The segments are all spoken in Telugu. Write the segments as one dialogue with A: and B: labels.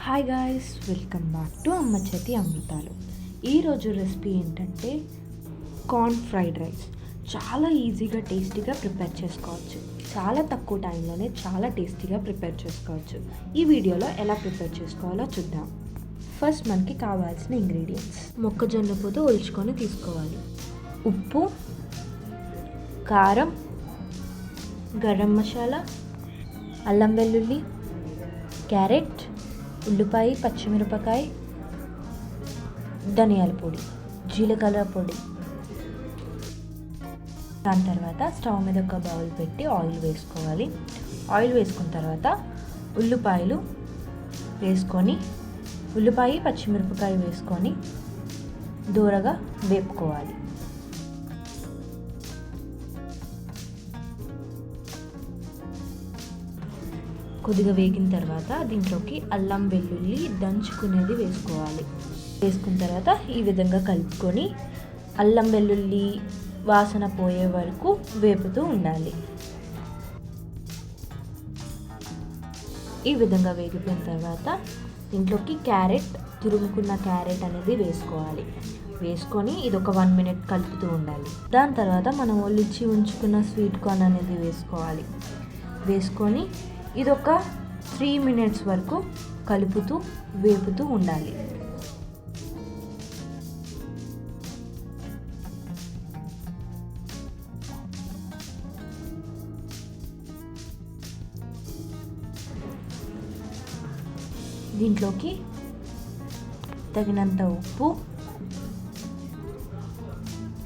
A: Hi guys, welcome back to అమ్మ చేతి అమృతాలు. ఈరోజు రెసిపీ ఏంటంటే కార్న్ ఫ్రైడ్ రైస్. చాలా ఈజీగా టేస్టీగా ప్రిపేర్ చేసుకోవచ్చు. చాలా తక్కువ టైంలోనే చాలా టేస్టీగా ప్రిపేర్ చేసుకోవచ్చు. ఈ వీడియోలో ఎలా ప్రిపేర్ చేసుకోవాలో చూద్దాం. ఫస్ట్ మనకి కావాల్సిన ఇంగ్రీడియంట్స్: మొక్కజొన్న పొట్టు ఒలుచుకొని తీసుకోవాలి, ఉప్పు, కారం, గరం మసాలా, అల్లం వెల్లుల్లి, క్యారెట్, ఉల్లిపాయ, పచ్చిమిరపకాయ, ధనియాల పొడి, జీలకర్ర పొడి. దాని తర్వాత స్టవ్ మీద ఒక బౌల్ పెట్టి ఆయిల్ వేసుకోవాలి. ఆయిల్ వేసుకున్న తర్వాత ఉల్లిపాయలు వేసుకొని, ఉల్లిపాయ పచ్చిమిరపకాయ వేసుకొని దూరగా వేపుకోవాలి. కొద్దిగా వేగిన తర్వాత దీంట్లోకి అల్లం వెల్లుల్లి దంచుకునేది వేసుకోవాలి. వేసుకున్న తర్వాత ఈ విధంగా కలుపుకొని అల్లం వెల్లుల్లి వాసన పోయే వరకు వేపుతూ ఉండాలి. ఈ విధంగా వేగిపోయిన తర్వాత దీంట్లోకి క్యారెట్, తురుముకున్న క్యారెట్ అనేది వేసుకోవాలి. వేసుకొని ఇది ఒక 1 minute కలుపుతూ ఉండాలి. దాని తర్వాత మనం ఒలిచి ఉంచుకున్న స్వీట్ కార్న్ అనేది వేసుకోవాలి. వేసుకొని ఇది ఒక 3 minutes వరకు కలుపుతూ వేపుతూ ఉండాలి. దీంట్లోకి తగినంత ఉప్పు,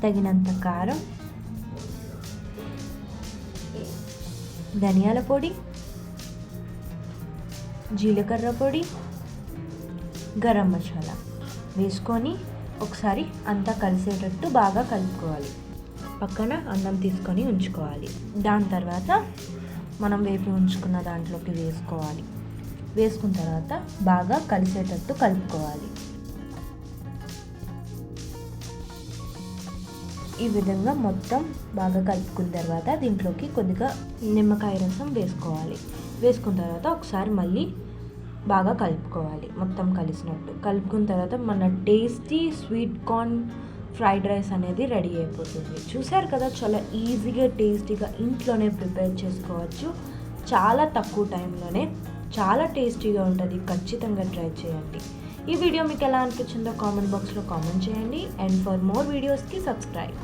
A: తగినంత కారం, ధనియాల పొడి, జీలకర్ర పొడి, గరం మసాలా వేసుకొని ఒకసారి అంతా కలిసేటట్టు బాగా కలుపుకోవాలి. పక్కన అన్నం తీసుకొని ఉంచుకోవాలి. దాని తర్వాత మనం వేపి ఉంచుకున్న దాంట్లోకి వేసుకోవాలి. వేసుకున్న తర్వాత బాగా కలిసేటట్టు కలుపుకోవాలి. ఈ విధంగా మొత్తం బాగా కలుపుకున్న తర్వాత దీంట్లోకి కొద్దిగా నిమ్మకాయ రసం వేసుకోవాలి. వేసుకున్న తర్వాత ఒకసారి మళ్ళీ బాగా కలుపుకోవాలి. మొత్తం కలిసినట్టు కలుపుకున్న తర్వాత మన tasty sweet corn fried rice అనేది రెడీ అయిపోతుంది. చూసారు కదా, చాలా ఈజీగా టేస్టీగా ఇంట్లోనే ప్రిపేర్ చేసుకోవచ్చు. చాలా తక్కువ టైంలోనే చాలా టేస్టీగా ఉంటుంది. ఖచ్చితంగా ట్రై చేయండి. ఈ వీడియో మీకు ఎలా అనిపించిందో కామెంట్ బాక్స్లో కామెంట్ చేయండి. అండ్ ఫర్ మోర్ వీడియోస్కి సబ్స్క్రైబ్.